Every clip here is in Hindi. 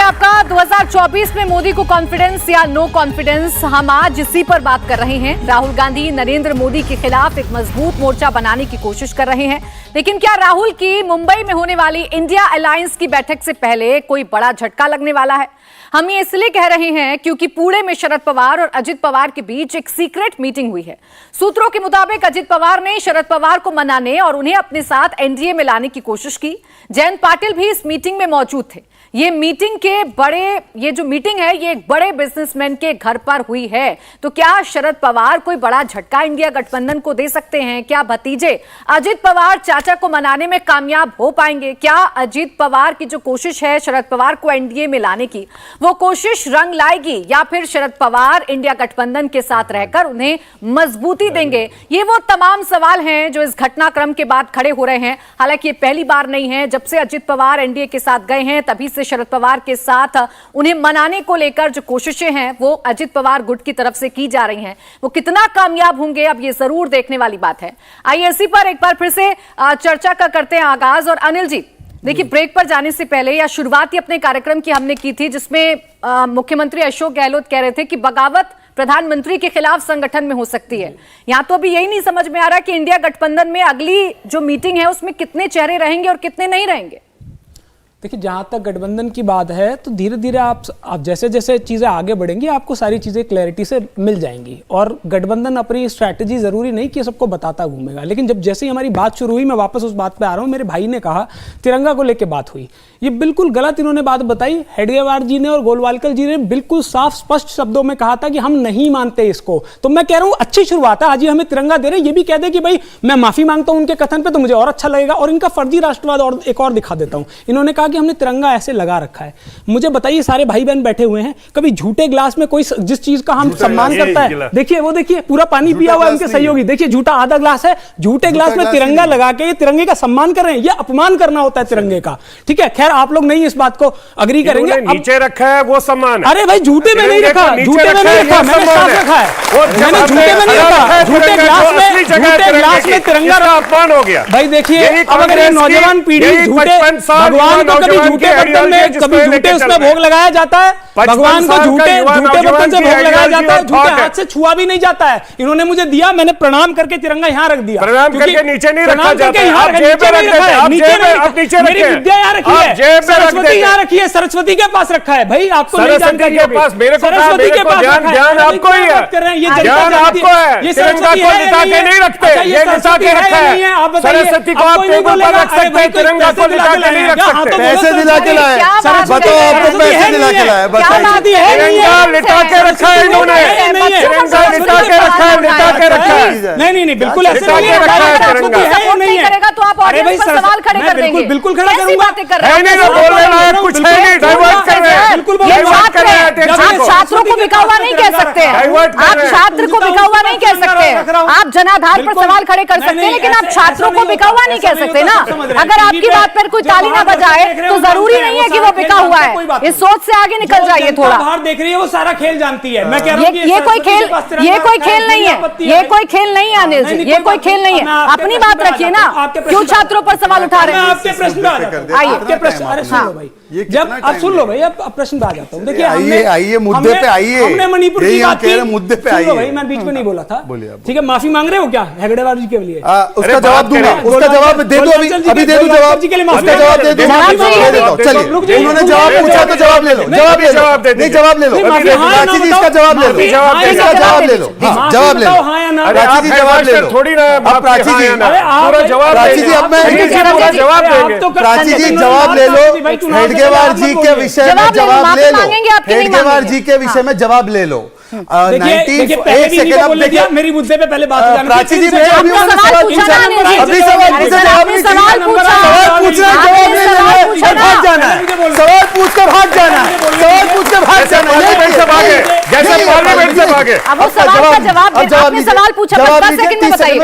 आपका 2024 में मोदी को कॉन्फिडेंस या नो कॉन्फिडेंस, हम आज इसी पर बात कर रहे हैं। राहुल गांधी नरेंद्र मोदी के खिलाफ एक मजबूत मोर्चा बनाने की कोशिश कर रहे हैं, लेकिन क्या राहुल की मुंबई में होने वाली इंडिया अलायंस की बैठक से पहले कोई बड़ा झटका लगने वाला है? हम ये इसलिए कह रहे हैं क्योंकि पुणे में शरद पवार और अजित पवार के बीच एक सीक्रेट मीटिंग हुई है। सूत्रों के मुताबिक अजित पवार ने शरद पवार को मनाने और उन्हें अपने साथ एनडीए में लाने की कोशिश की। जयंत पाटिल भी इस मीटिंग में मौजूद थे। ये जो मीटिंग है ये एक बड़े बिजनेसमैन के घर पर हुई है। तो क्या शरद पवार कोई बड़ा झटका इंडिया गठबंधन को दे सकते हैं? क्या भतीजे अजित पवार चाचा को मनाने में कामयाब हो पाएंगे? क्या अजित पवार की जो कोशिश है शरद पवार को एनडीए में लाने की, वो कोशिश रंग लाएगी या फिर शरद पवार इंडिया गठबंधन के साथ रहकर उन्हें मजबूती देंगे? ये वो तमाम सवाल हैं जो इस घटनाक्रम के बाद खड़े हो रहे हैं। हालांकि ये पहली बार नहीं है, जब से अजित पवार एनडीए के साथ गए हैं तभी से शरद पवार के साथ उन्हें मनाने को लेकर जो कोशिशें हैं वो अजित पवार गुट की तरफ से की जा रही हैं। वो कितना कामयाब होंगे अब ये जरूर देखने वाली बात है। आइए इसी पर एक बार फिर से चर्चा का करते हैं आगाज। और अनिल जी, देखिए ब्रेक पर जाने से पहले या शुरुआत ही अपने कार्यक्रम की हमने की थी जिसमें मुख्यमंत्री अशोक गहलोत कह रहे थे कि बगावत प्रधानमंत्री के खिलाफ संगठन में हो सकती है। यहां तो अभी यही नहीं समझ में आ रहा कि इंडिया गठबंधन में अगली जो मीटिंग है उसमें कितने चेहरे रहेंगे और कितने नहीं रहेंगे। देखिए, जहाँ तक गठबंधन की बात है तो धीरे धीरे आप जैसे जैसे चीज़ें आगे बढ़ेंगी आपको सारी चीज़ें क्लैरिटी से मिल जाएंगी। और गठबंधन अपनी स्ट्रैटेजी ज़रूरी नहीं कि सबको बताता घूमेगा, लेकिन जब जैसे ही हमारी बात शुरू हुई, मैं वापस उस बात पे आ रहा हूँ। मेरे भाई ने कहा तिरंगा को लेकर बात हुई, ये बिल्कुल गलत इन्होंने बात बताई। हेडगेवार जी ने और गोलवालकर जी ने बिल्कुल साफ स्पष्ट शब्दों में कहा था कि हम नहीं मानते इसको। तो मैं कह रहा हूँ अच्छी शुरुआत है, आज ये हमें तिरंगा दे रहे, ये भी कह दे कि भाई मैं माफी मांगता हूँ उनके कथन पे, तो मुझे और अच्छा लगेगा। और इनका फर्जी राष्ट्रवाद और एक और दिखा देता हूँ। इन्होंने कहा कि हमने तिरंगा ऐसे लगा रखा है। मुझे बताइए, सारे भाई बहन बैठे हुए हैं, कभी झूठे ग्लास में कोई जिस चीज का हम सम्मान करता है, देखिए वो देखिए पूरा पानी पिया हुआ है उनके सहयोगी, देखिए झूठा आधा ग्लास है, झूठे ग्लास में तिरंगा लगा के ये तिरंगे का सम्मान कर रहे हैं। ये अपमान करना होता है तिरंगे का। ठीक है, खैर आप लोग नहीं इस बात को अग्री करेंगे। नीचे रखा है वो सम्मान है। अरे भाई झूठे में नहीं रखा, झूठे में नहीं रखा, मैंने साफ रखा है, मैंने झूठे में नहीं रखा। झूठे ग्लास में तिरंगा अपमान हो गया। भाई देखिए, अब अगर ये नौजवान पीढ़ी झूठे भगवान को कभी झूठे बर्तन में, कभी झूठे उसमें भोग लगाया जाता है, भगवान को झूठे बर्तन से भोग लगाया जाता है, झूठे हाथ से छुआ भी नहीं जाता है। इन्होंने मुझे दिया, मैंने प्रणाम करके तिरंगा यहाँ रख दिया। प्रणाम करके नीचे नहीं रखा जाता है, आप जेब में रख देते हैं, मेरी विद्या यहाँ रखी है, सरस्वती यहाँ रखी है, सरस्वती के पास रखा है। भाई आपको नहीं जानकारी है, सरस्वती के पास ध्यान आपको ही है, ध्यान आपको है। ये तिरंगा को लिटा के नहीं रखते, ये लिटा के रखा है। सरस्वती को आप टेबल पर रख सकते हैं, तिरंगा को लिटा के नहीं रख सकते। पैसे दिला के लाए, बताओ आपको पैसे दिला के लाए, तिरंगा लिटा के रखा है इन्होंने, तिरंगा लिटा के रखा है, लिटा के रखा है। नहीं बिल्कुल ऐसे नहीं है, नहीं करेगा तो आप ऑडियंस पर सवाल खड़े कर देंगे। बिल्कुल खड़ा करूंगा, नहीं बोल रहे हैं, कुछ है नहीं, डाइवर्ट कर रहे हैं, बिल्कुल आप छात्रों को बिका हुआ नहीं कह सकते हैं, आप छात्र को बिका हुआ नहीं कह सकते। आप जनाधार पर सवाल खड़े कर सकते हैं, लेकिन आप छात्रों को बिका हुआ नहीं कह सकते ना। अगर आपकी बात पर कोई ताली ना बजाए तो जरूरी नहीं है कि वो बिका हुआ है। इस सोच से आगे निकल जाइए थोड़ा। बाहर देख रही है वो सारा खेल जानती है। मैं कह रहा हूं ये कोई खेल नहीं है, ये कोई खेल नहीं है अनिल जी, ये कोई खेल नहीं है। अपनी बात रखिए ना, क्यों छात्रों पर सवाल उठा रहे हैं? आपके प्रश्न पे आ जाता हूं, आइए आपके प्रश्न। अरे सुन लो भाई, जब आप सुन लो भाई, अब प्रश्न पे आ जाता हूं। देखिए आइए मुद्दे पे आइए, हमने मणिपुर की बात की, मुद्दे पे आइए भाई, मैं बीच में नहीं बोला था। ठीक है, माफी मांग रहे हो क्या हेगड़ेवार जी के लिए? उसका जवाब दूंगा, उसका जवाब दे दो, अभी दे दो जवाब, उसका जवाब दे दो। चलिए, उन्होंने जवाब पूछा तो जवाब ले लो, जवाब ले लो, नहीं जवाब ले लो, प्राची जी इसका जवाब ले लो, इसका जवाब ले लो, जवाब ले लो, प्राची जी जवाब ले लो, थोड़ी ना प्राची जी, पूरा जवाब, प्राची जी अब मैं जवाब देंगे, प्राची जी जवाब ले लो, हेडगेवार जी के विषय में जवाब ले लो, हेडगेवार जी के विषय में जवाब ले लो। देखिए एक सेकंड, अब देखिए मेरी मुद्दे पे पहले बात करना। प्राची जी अभी सवाल पूछा, अभी सवाल पूछा, जवाब नहीं, सवाल पूछना, जवाब भाग जाना है, सवाल पूछकर भाग जाना है, सवाल पूछकर भाग जाना है, जैसे पार्लियामेंट से भागे। अब वो सवाल का जवाब, आपने सवाल पूछा, 10 सेकंड में बताइए।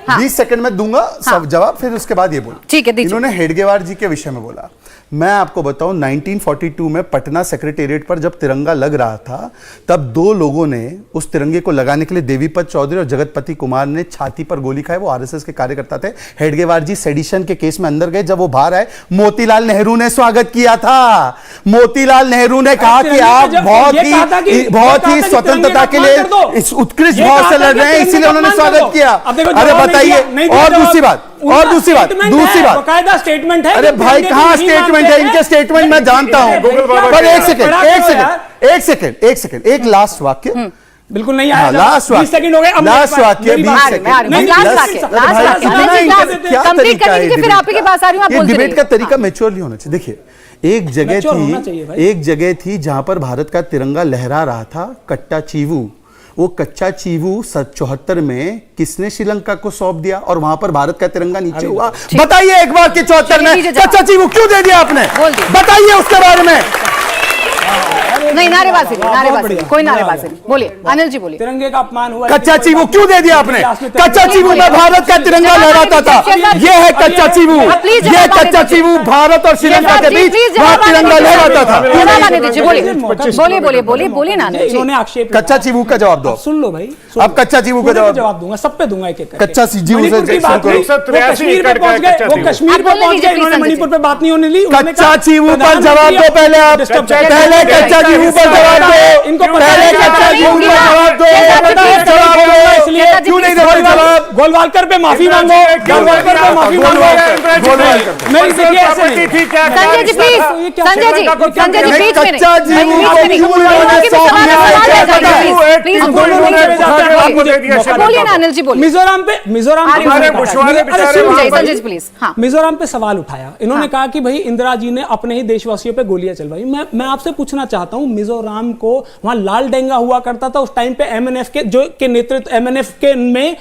20 सेकंड में दूंगा जवाब, फिर उसके बाद ये बोलो। ठीक है, इन्होंने हेडगेवार जी के विषय में बोला, मैं आपको बताऊं 1942 में पटना सेक्रेटेरिएट पर जब तिरंगा लग रहा था, तब दो लोगों ने उस तिरंगे को लगाने के लिए देवीपत चौधरी और जगतपति कुमार ने छाती पर गोली खाई। वो आरएसएस के कार्यकर्ता थे। हेडगेवार जी सेडिशन के केस में अंदर गए। जब वो बाहर आए, मोतीलाल नेहरू ने स्वागत किया था। मोतीलाल नेहरू ने कहा कि आप बहुत ही स्वतंत्रता के लिए इस उत्कृष्ट भाव से लड़ रहे हैं, इसीलिए उन्होंने स्वागत किया। अरे बताइए, और दूसरी बात बकायदा स्टेटमेंट है। अरे भाई कहां स्टेटमेंट है? इनके स्टेटमेंट मैं जानता हूं, पर एक सेकंड, एक लास्ट वाक्य बिल्कुल नहीं आया। लास्ट वाक्य 20 सेकंड हो गए। लास्ट वाक्य 20 सेकंड। फिर आपके पास आ रही हूं, आप बोलते डिबेट का तरीका मैच्योरली होना चाहिए। देखिए, एक जगह थी जहां पर भारत का तिरंगा लहरा रहा था, कट्टा चीवू। वो कच्चा चीवू 74 में किसने श्रीलंका को सौंप दिया और वहां पर भारत का तिरंगा नीचे हुआ? बताइए एक बार कि 74 में कच्चा चीवू क्यों दे दिया आपने? बताइए उसके बारे में। नहीं, नारेबाजी कोई नारेबाजी नहीं। बोलिए अनिल जी, बोलिए। तिरंगे का अपमान हुआ। कच्चा चीवू क्यों दे दिया आपने? कच्चा चीवू में भारत का तिरंगा लहराता था। ये है कच्चा चीवू। ये कच्चा चीवू भारत और श्रीलंका के बीच तिरंगा लहराता था। बोलिए ना। इन्होंने आक्षेप। कच्चा चीवू का जवाब दो। सुन लो भाई, अब कच्चा चीवू का जवाब दूंगा, सब पे दूंगा एक-एक। कच्चा चीवू से कश्मीर पे पहुंच गए, इन्होंने मणिपुर पे बात नहीं होने ली। कच्चा चीवू पर जवाब दो पहले आप। पहले कच्चा चीवू पर जवाब दो। इनको पहले कच्चा चीवू पर जवाब दो। इसलिए क्यों नहीं दे रहे जवाब? गोलवालकर पे माफी मांगो। गोलवालकर पे माफी मांगो। मेरी देखिए ऐसे नहीं। संजय जी प्लीज, संजय जी बीच में कच्चा चीवू बोलिए ना अनिल जी, बोलिए। मिजोरम पे संजय जी प्लीज। हाँ, मिजोरम पे सवाल उठाया इन्होंने। कहा कि भाई इंदिरा जी ने अपने ही देशवासियों पे गोलियां चलवाई। मैं आपसे पूछना चाहता हूं, मिजोरम को वहां लाल डेंगा हुआ करता था उस टाइम पे, एमएनएफ के नेतृत्व, एमएनएफ के में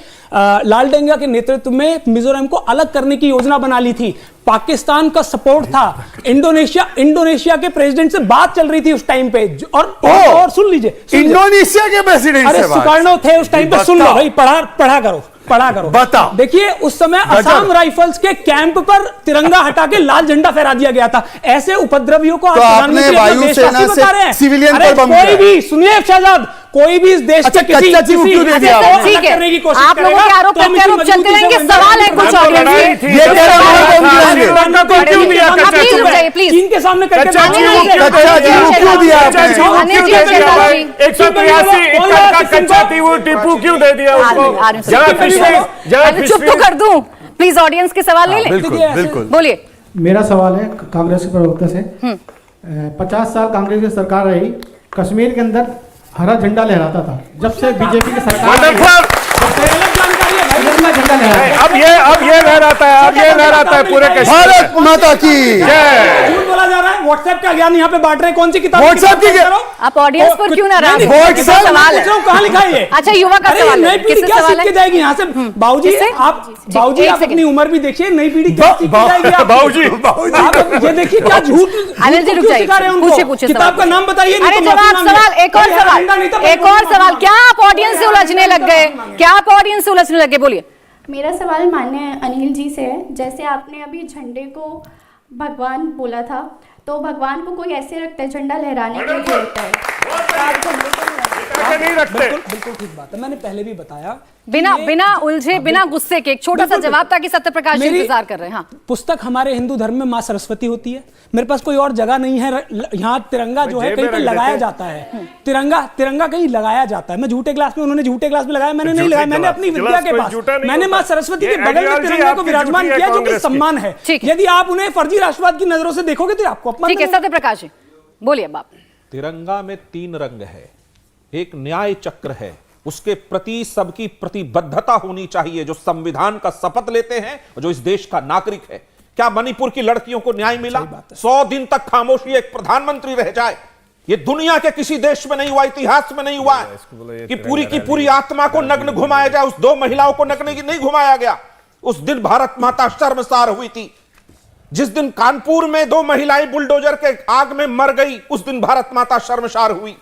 लाल डेंगा के नेतृत्व में मिजोरम को अलग करने की योजना बना ली थी। पाकिस्तान का सपोर्ट था। इंडोनेशिया के प्रेसिडेंट से बात चल रही थी उस टाइम पे। और सुन लीजिए, इंडोनेशिया के प्रेसिडेंट अरे सुकार्नो थे उस टाइम पे। सुन लो भाई, पढ़ा करो। बताओ। देखिए, उस समय असम राइफल्स के कैंप पर तिरंगा हटा के लाल झंडा फहरा दिया गया था। ऐसे उपद्रवियों को आपने वायुसेना से सिविलियन पर बम कोई भी, सुनिए शहजाद, कोई भी इस देश के किसी ठीक है, आप लोगों के आरोप प्रत्यारोप चलते रहेंगे। सवाल है कुछ ऑडियंस प्लीज चीन के सामने करके कच्चा चीवू क्यों दिया आपने? 183 कच्चा चीवू टिप्पू क्यों दे दिया उसको? चुप तो कर दूं प्लीज, ऑडियंस के सवाल ले लें। बिल्कुल। बोलिए। मेरा सवाल है कांग्रेस के प्रवक्ता से। 50 साल कांग्रेस की सरकार रही, कश्मीर के अंदर हरा झंडा लहराता था। जब से बीजेपी की सरकार अब ये लहराता है पूरे कश्मीर। भारत माता की झूठ बोला जा रहा है। व्हाट्सएप का ज्ञान यहाँ पे बांट रहे हैं। कौन सी किताब? व्हाट्सएप की आप ऑडियंस पर क्यों ना रहे? सवाल है, कहाँ लिखा है ये? अच्छा, युवा का सवाल है। नई पीढ़ी क्या सीख के जाएगी यहाँ से? बाबूजी आप अपनी उम्र भी देखिए, नई पीढ़ी क्या सीख के जाएगी? बाबूजी ये देखिए क्या झूठ अनिल जी रुक जाइए, पूछे किताब का नाम बताइए। अरे जवाब, सवाल, एक और सवाल। क्या आप ऑडियंस से उलझने लग गए? बोलिए। मेरा सवाल माननीय अनिल जी से है। जैसे आपने अभी झंडे को भगवान बोला था, तो भगवान को कोई ऐसे रखता है, झंडा लहराने के लिए रखता है, बिल्कुल ठीक बात है। मैंने पहले भी बताया, बिना उलझे, बिना गुस्से के एक छोटा सा जवाब, ताकि सत्यप्रकाश जी इंतजार कर रहे हैं। हाँ, पुस्तक हमारे हिंदू धर्म में माँ सरस्वती होती है। मेरे पास कोई और जगह नहीं है। यहाँ तिरंगा जो है कहीं पे लगाया जाता है। तिरंगा कहीं लगाया जाता है। मैं झूठे ग्लास में, उन्होंने झूठे ग्लास में लगाया, मैंने नहीं लगाया। मैंने अपनी विद्या के पास, मैंने माँ सरस्वती के बगल में तिरंगे को विराजमान किया, जो कि सम्मान है। यदि आप उन्हें फर्जी राष्ट्रवाद की नजरों से देखोगे तो आपको अपमान। ठीक है, सत्यप्रकाश जी बोलिए। अब तिरंगा में 3 रंग है। एक न्याय चक्र है, उसके प्रति सबकी प्रतिबद्धता होनी चाहिए, जो संविधान का शपथ लेते हैं, जो इस देश का नागरिक है। क्या मणिपुर की लड़कियों को न्याय मिला? 100 दिन तक खामोशी एक प्रधानमंत्री रह जाए, ये दुनिया के किसी देश में नहीं हुआ, इतिहास में नहीं हुआ है कि पूरी की पूरी आत्मा को नग्न घुमाया जाए। उस 2 महिलाओं को नग्न नहीं घुमाया गया। उस दिन भारत माता शर्मसार हुई थी। जिस दिन कानपुर में 2 महिलाएं बुलडोजर के आग में मर गई, उस दिन भारत माता शर्मसार हुई।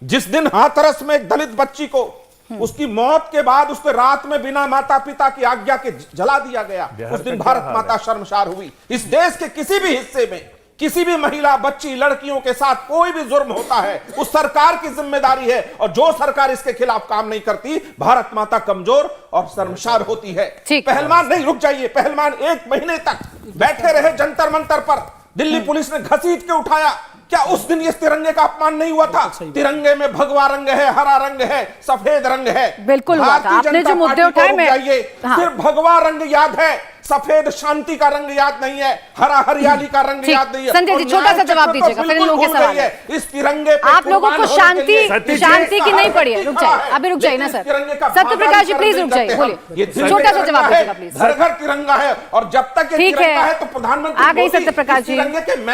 जिस दिन हाथरस में एक दलित बच्ची को उसकी मौत के बाद उसके रात में बिना माता पिता की आज्ञा के जला दिया गया, उस दिन भारत माता शर्मसार हुई। इस देश के किसी भी हिस्से में किसी भी महिला, बच्ची, लड़कियों के साथ कोई भी जुर्म होता है, उस सरकार की जिम्मेदारी है, और जो सरकार इसके खिलाफ काम नहीं करती, भारत माता कमजोर और शर्मसार होती है। पहलवान नहीं, रुक जाइए, पहलवान 1 महीने तक बैठे रहे जंतर मंतर पर, दिल्ली पुलिस ने घसीट के उठाया। क्या उस दिन इस तिरंगे का अपमान नहीं हुआ था? तिरंगे में भगवा रंग है, हरा रंग है, सफेद रंग है। बिल्कुल हुआ था। आपने जो मुद्दे उठाए, मैं सिर्फ भगवा रंग याद है, सफेद शांति का रंग याद नहीं है, हरा हरियाली का रंग याद नहीं है। संजय जी, छोटा सा जवाब दीजिएगा, फिर इन लोगों के सवाल है। इस तिरंगे पे आप लोगों को शांति की नहीं पड़ी है। रुक जाइए, अभी रुक जाइए ना सर। सत्यप्रकाश जी प्लीज रुक जाइए, बोलिए, छोटा सा जवाब दीजिएगा प्लीज। घर घर तिरंगा है, और जब तक ये तिरंगा है तो प्रधानमंत्री आ गई सत्यप्रकाश जी,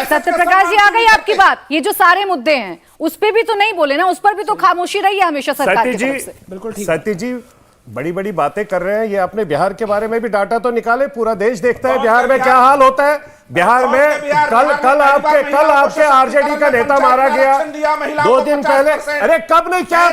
सत्यप्रकाश जी आ गई आपकी बात। ये जो सारे मुद्दे हैं उस पे भी तो नहीं बोले ना, उस पर भी तो खामोशी रही है हमेशा सरकार की तरफ से। बिल्कुल ठीक। सती जी बड़ी बड़ी बातें कर रहे हैं, ये आपने बिहार के बारे में भी डाटा तो निकाले, पूरा देश देखता है बिहार में क्या हाल होता है। बिहार में कल आपके आरजेडी का नेता मारा गया 2 दिन पहले। अरे कब नहीं, क्या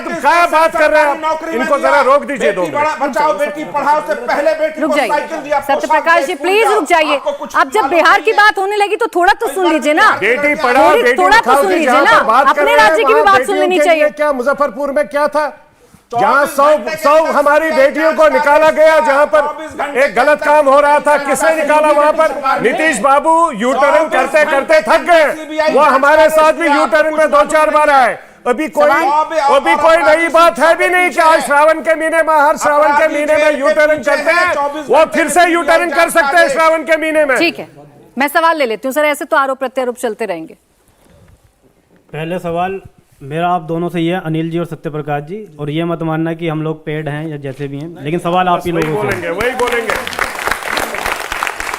बात कर रहे हैं आप? इनको जरा रोक दीजिए। 2 मिनट बचाओ, बेटी पढ़ाओ से पहले बेटी रुक जाइए। सत्यप्रकाश जी प्लीज रुक जाइए। अब जब बिहार की बात होने लगी तो थोड़ा तो सुन लीजिए ना, बेटी पढ़ाओ बेटी थोड़ा तो सुन लीजिए ना, अपने राज्य की भी बात सुन लेनी चाहिए। क्या मुजफ्फरपुर में क्या था, जहां 100 हमारी बेटियों को निकाला गया, जहां पर एक गलत काम हो रहा था, किसने निकाला? वहां पर नीतीश बाबू यू टर्न करते करते थक गए। वो हमारे साथ भी यू टर्न में 2-4 बार आए। अभी कोई नई बात है भी नहीं कि आज श्रावण के महीने में, हर श्रावण के महीने में यू टर्न करते हैं, वो फिर से यू टर्न कर सकते हैं श्रावण के महीने में। ठीक है, मैं सवाल ले लेती हूँ सर, ऐसे तो आरोप प्रत्यारोप चलते रहेंगे। पहले सवाल मेरा आप दोनों से ये है, अनिल जी और सत्यप्रकाश जी, और ये मत मानना कि हम लोग पेड हैं या जैसे भी हैं, लेकिन सवाल आप ही लोगों से। वही बोलेंगे।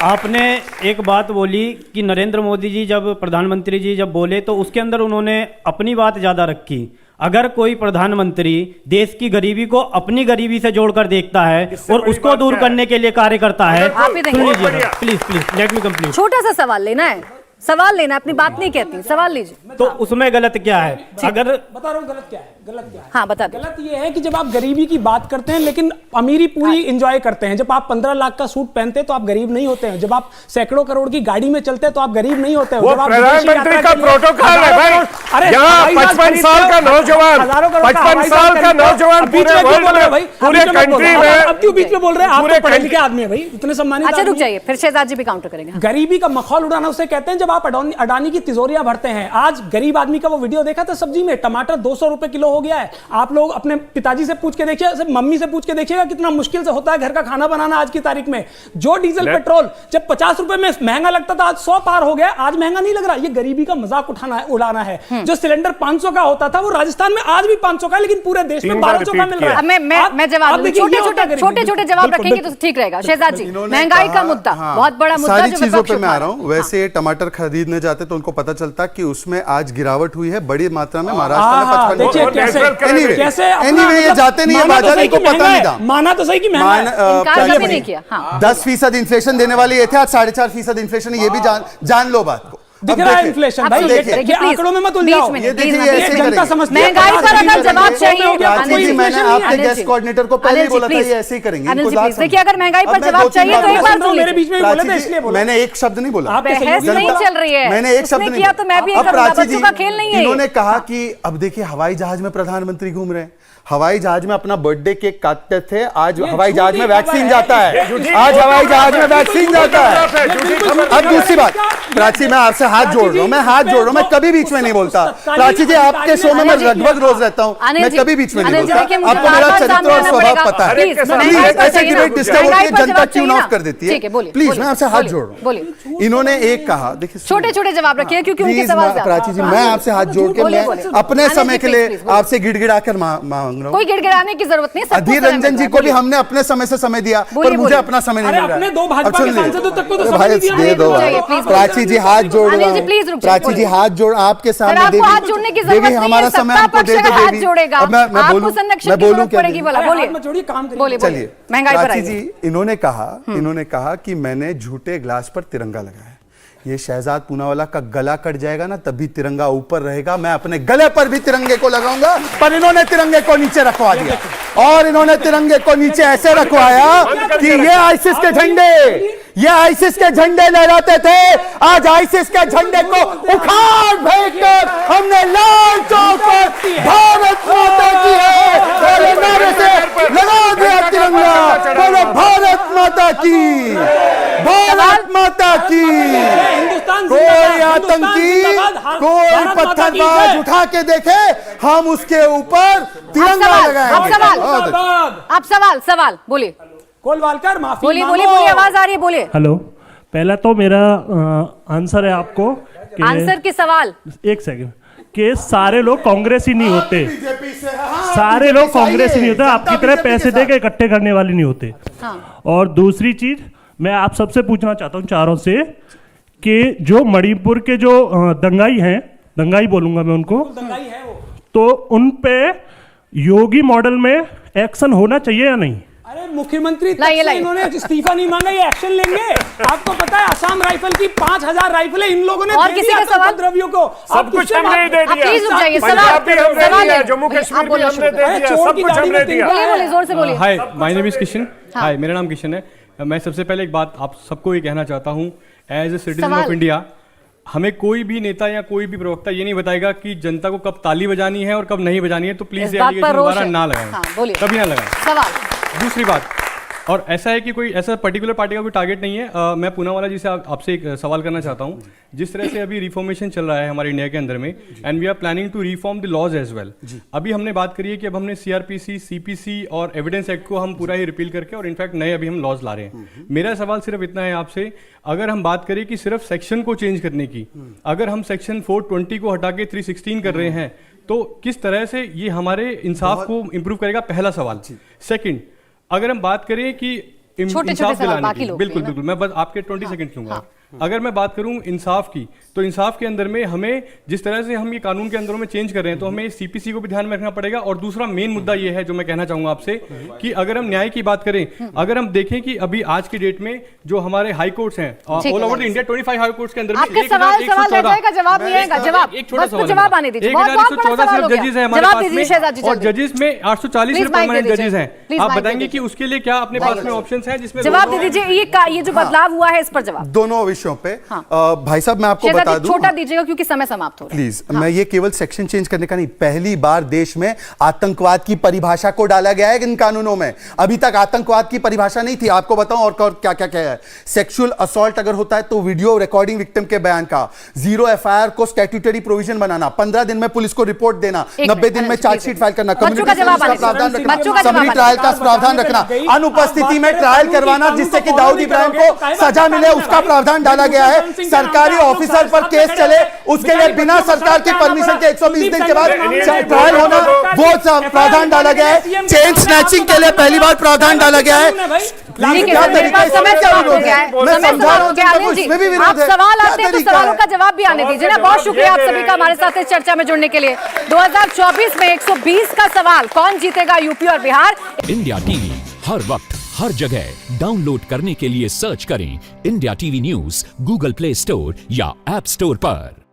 आपने एक बात बोली कि नरेंद्र मोदी जी जब प्रधानमंत्री जी जब बोले तो उसके अंदर उन्होंने अपनी बात ज्यादा रखी। अगर कोई प्रधानमंत्री देश की गरीबी को अपनी गरीबी से जोड़कर देखता है और उसको दूर करने के लिए कार्य करता है, सुन लीजिए please please, let me complete. छोटा सा सवाल लेना है, सवाल लेना, अपनी बात नहीं कहती, सवाल लीजिए। तो उसमें गलत क्या है? अगर बता रहा हूँ गलत क्या है, गलत क्या है। हाँ बता दो। गलत ये है कि जब आप गरीबी की बात करते हैं लेकिन अमीरी पूरी एंजॉय करते हैं। जब आप 15 लाख का सूट पहनते हैं तो आप गरीब नहीं होते हैं। जब आप सैकड़ों करोड़ की गाड़ी में चलते हैं तो आप गरीब नहीं होते हैं। वो प्रधानमंत्री का प्रोटोकॉल है भाई। अरे यहाँ 55 साल का नौजवान, 55 साल का नौजवान पूरे कंट्री में, अब क्यों बीच में बोल रहे हैं? आप तो पढ़े लिखे आदमी है भाई, इतने सम्मानित। अच्छा रुक जाइए, फिर शहजाद जी भी काउंटर करेंगे। गरीबी का मखौल उड़ाना उसे कहते हैं जब आप अडानी की तिजोरियां भरते हैं। आज गरीब आदमी का वो वीडियो देखा था, सब्जी में टमाटर 200 रुपए किलो हो गया है। आप लोग अपने पिताजी से पूछ के देखिए, मम्मी से पूछ के देखिएगा कितना मुश्किल से होता है घर का खाना बनाना आज की तारीख में। जो डीजल पेट्रोल जब 50 रुपए में महंगा लगता था, आज 100 पार हो गया, आज महंगा नहीं लग रहा। ये गरीबी का मजाक उड़ाना है। जो सिलेंडर 500 का होता था वो राजस्थान में आज भी 500 का है, लेकिन पूरे देश में 1200 का मिल रहा है। मैं जवाब छोटे जवाब रखेंगे तो ठीक रहेगा। शहजाद जी, महंगाई का मुद्दा बहुत बड़ा मुद्दा, सारी चीजों पे मैं आ रहा हूँ। वैसे टमाटर खरीदने जाते तो उनको पता चलता कि उसमें आज गिरावट हुई है बड़ी मात्रा में। महाराष्ट्र में 55। एनीवे ये जाते नहीं है बाजार, इनको पता नहीं था। माना तो सही कि नहीं किया। 10% इन्फ्लेशन देने वाले ये थे, आज 4.5% इन्फ्लेशन है। ये भी जान लो बात को। दिख रहा है इन्फ्लेशन भाई, देखिए आंकड़ों में मत उलझाओ। ये देखिए ऐसे जनता समझती है। महंगाई पर अगर जवाब चाहिए, मैंने आपके गेस्ट कोऑर्डिनेटर को पहले ही बोला था ये ऐसे ही करेंगे। देखिए अगर महंगाई पर जवाब चाहिए तो एक बार सुन मेरे बीच में बोला था, इसलिए बोला। मैंने एक शब्द नहीं बोला, बहस नहीं चल रही है। मैंने एक शब्द नहीं किया तो मैं भी करूंगा, बच्चों का खेल नहीं है। इन्होंने कहा कि अब देखिए हवाई जहाज में प्रधानमंत्री घूम रहे हैं, हवाई जहाज में अपना बर्थडे केक काटते थे, आज हवाई जहाज में वैक्सीन जाता है। आज हवाई जहाज में वैक्सीन जाता है। अब दूसरी बात, प्राची मैं आपसे हाथ जोड़ रहा हूँ, मैं हाथ जोड़ रहा हूँ, मैं कभी बीच में नहीं बोलता। प्राची जी आपके शो में मैं लगभग रोज रहता हूँ, मैं कभी बीच में नहीं बोलता। आपको मेरा चरित्र और स्वभाव पता है। प्लीज ऐसे डिबेट डिस्टर्ब होती है, जनता ट्यून ऑफ कर देती है। प्लीज मैं आपसे हाथ जोड़ रहा हूँ। इन्होंने एक कहा, देखिए छोटे छोटे जवाब रखिए क्योंकि उनके सवाल। प्राची जी मैं आपसे हाथ जोड़ के मैं अपने समय के लिए आपसे गिड़गिड़ा कर मांग रहा हूँ। कोई गिड़गिड़ाने की जरूरत नहीं। अधीर रंजन जी को भी हमने अपने समय से समय दिया, पर मुझे अपना समय नहीं मिल रहा। अपने 2 भाजपा के सांसदों तक को तो समय भाई दे दो। प्राची जी हाथ जोड़ रहा हूं, प्राची जी हाथ जोड़ आपके सामने। देवी हाथ जोड़ने की जरूरत नहीं है, हमारा समय हमको दे दो देवी। जोड़ेगा आपको संरक्षण की जरूरत पड़ेगी। बोलिए चलिए प्राची जी, इन्होंने कहा कि मैंने झूठे ग्लास पर तिरंगा लगाया। ये शहजाद पूनावाला का गला कट जाएगा ना तभी तिरंगा ऊपर रहेगा। मैं अपने गले पर भी तिरंगे को लगाऊंगा, पर इन्होंने तिरंगे को नीचे रखवा दिया। और इन्होंने तिरंगे को नीचे ऐसे रखवाया कि ये आईसिस के झंडे, ये आईसिस के झंडे लहराते थे, आज आईसिस के झंडे को उखाड़ फेंककर हमने लाल चौक पर भारत माता की है और नारे से लगा दिया तिरंगा। बोलो भारत माता की, भारत माता की। कोई आतंकी, कोई पत्थरबाज उठा के देखे, हम उसके ऊपर तिरंगा लगाएंगे। आप सवाल बोलिए। कोलवालकर माफी बोलिए, आवाज आ रही है, बोलिए। हेलो, पहला तो मेरा आंसर है आपको कि आंसर के सवाल, एक सेकंड, कि सारे लोग कांग्रेस ही नहीं होते, सारे लोग कांग्रेस ही नहीं होते, आपकी तरह पैसे दे के इकट्ठे करने वाले नहीं होते। और दूसरी चीज मैं आप सबसे पूछना चाहता हूँ चारों से कि जो मणिपुर के जो दंगाई हैं, दंगाई बोलूंगा मैं उनको, तो उन पे योगी मॉडल में एक्शन होना चाहिए या नहीं? अरे मुख्यमंत्री तक से इन्होंने इस्तीफा नहीं मांगा, ये एक्शन लेंगे। आपको पता है असम राइफल की 5000 राइफलें इन लोगों ने और किसी का सवाल, द्रव्यों को सब कुछ हमने दे दिया। प्लीज रुक जाइए, पंजाब भी हमने दिया, जम्मू कश्मीर भी हमने दे दिया, सब कुछ हमने दिया। बोलिए, जोर से बोलिए। हाय, माय नेम इज किशन। हाय, मेरा नाम किशन है। मैं सबसे पहले एक बात आप सबको ये कहना चाहता हूँ, as a citizen of India, हमें कोई भी नेता या कोई भी प्रवक्ता ये नहीं बताएगा कि जनता को कब ताली बजानी है और कब नहीं बजानी है, तो प्लीज दोबारा ना लगाएं, कभी ना लगाएं। सवाल दूसरी बात, और ऐसा है कि कोई ऐसा पर्टिकुलर पार्टी का कोई टारगेट नहीं है। मैं पूनावाला जी से आपसे एक सवाल करना चाहता हूँ। जिस तरह से अभी रिफॉर्मेशन चल रहा है हमारे इंडिया के अंदर में, and we are planning to reform the laws as well. अभी हमने बात करी है कि अब हमने सीआरपीसी, सीपीसी और एविडेंस एक्ट को हम पूरा ही रिपील करके और इनफैक्ट नए अभी हम लॉज ला रहे हैं। मेरा सवाल सिर्फ इतना है आपसे, अगर हम बात करें कि सिर्फ सेक्शन को चेंज करने की, अगर हम सेक्शन 420 को हटा के 316 कर रहे हैं, तो किस तरह से ये हमारे इंसाफ को इंप्रूव करेगा? पहला सवाल। सेकंड, अगर हम बात करें कि इंसाफ दिलाने की, बिल्कुल बिल्कुल, मैं बस आपके 20 सेकंड लूंगा। अगर मैं बात करूं इंसाफ की, तो इंसाफ के अंदर में हमें जिस तरह से हम ये कानून के अंदरों में चेंज कर रहे हैं, तो हमें सीपीसी को भी ध्यान में रखना पड़ेगा। और दूसरा मेन मुद्दा ये है जो मैं कहना चाहूंगा आपसे, कि अगर हम न्याय की बात करें, अगर हम देखें कि अभी आज की डेट में जो हमारे हाई कोर्ट्स हैं all over India, 25 high courts के अंदर में आपके सवाल रह जाएगा, जवाब नहीं आएगा, एक छोटा सवाल, जवाब आने दीजिए। 1114 जजेस हैं हमारे पास में, और जजेस में 840 परमानेंट जजेस हैं। आप बताएंगे कि उसके लिए क्या अपने पास में ऑप्शंस हैं जिसमें जवाब दे दीजिए। ये जो बदलाव हुआ है, इस पर जवाब। दोनों विषयों पे भाई साहब मैं आपको बता दूं, छोटा दीजिएगा क्योंकि समय समाप्त हो रहा है। प्लीज, मैं ये केवल सेक्शन चेंज करने का नहीं, पहली बार देश में आतंकवाद की परिभाषा को डाला गया है इन कानूनों में। अभी तक आतंकवाद की परिभाषा नहीं थी। आपको बताऊं और क्या क्या क्या है। सेक्सुअल असॉल्ट अगर होता है तो वीडियो रिकॉर्डिंग विक्टिम के बयान का, 0 एफआईआर को स्टैट्यूटरी प्रोविजन बनाना, 15 दिन में पुलिस को रिपोर्ट देना, 90 दिन में चार्जशीट फाइल करना, कम्युनिटी सर्विस का प्रावधान रखना, समरी ट्रायल का प्रावधान रखना, अनुपस्थिति में ट्रायल करवाना जिससे कि दाऊद इब्राहिम को सजा मिले, उसका प्रावधान डाला गया है। सरकारी ऑफिसर पर केस चले, उसके लिए बिना सरकार की परमिशन के 120 दिन के बाद ट्रायल होना, वो प्रावधान डाला गया है। चेन स्नैचिंग के लिए पहली बार प्रावधान डाला गया है। आप सवाल आते हैं तो सवालों का जवाब भी आने दीजिए ना। बहुत शुक्रिया आप सभी का हमारे साथ इस चर्चा में जुड़ने के लिए। 2024 में 120 का सवाल, कौन जीतेगा यूपी और बिहार? इंडिया टीवी हर वक्त हर जगह डाउनलोड करने के लिए सर्च करें India TV news Google play store या ऐप स्टोर पर।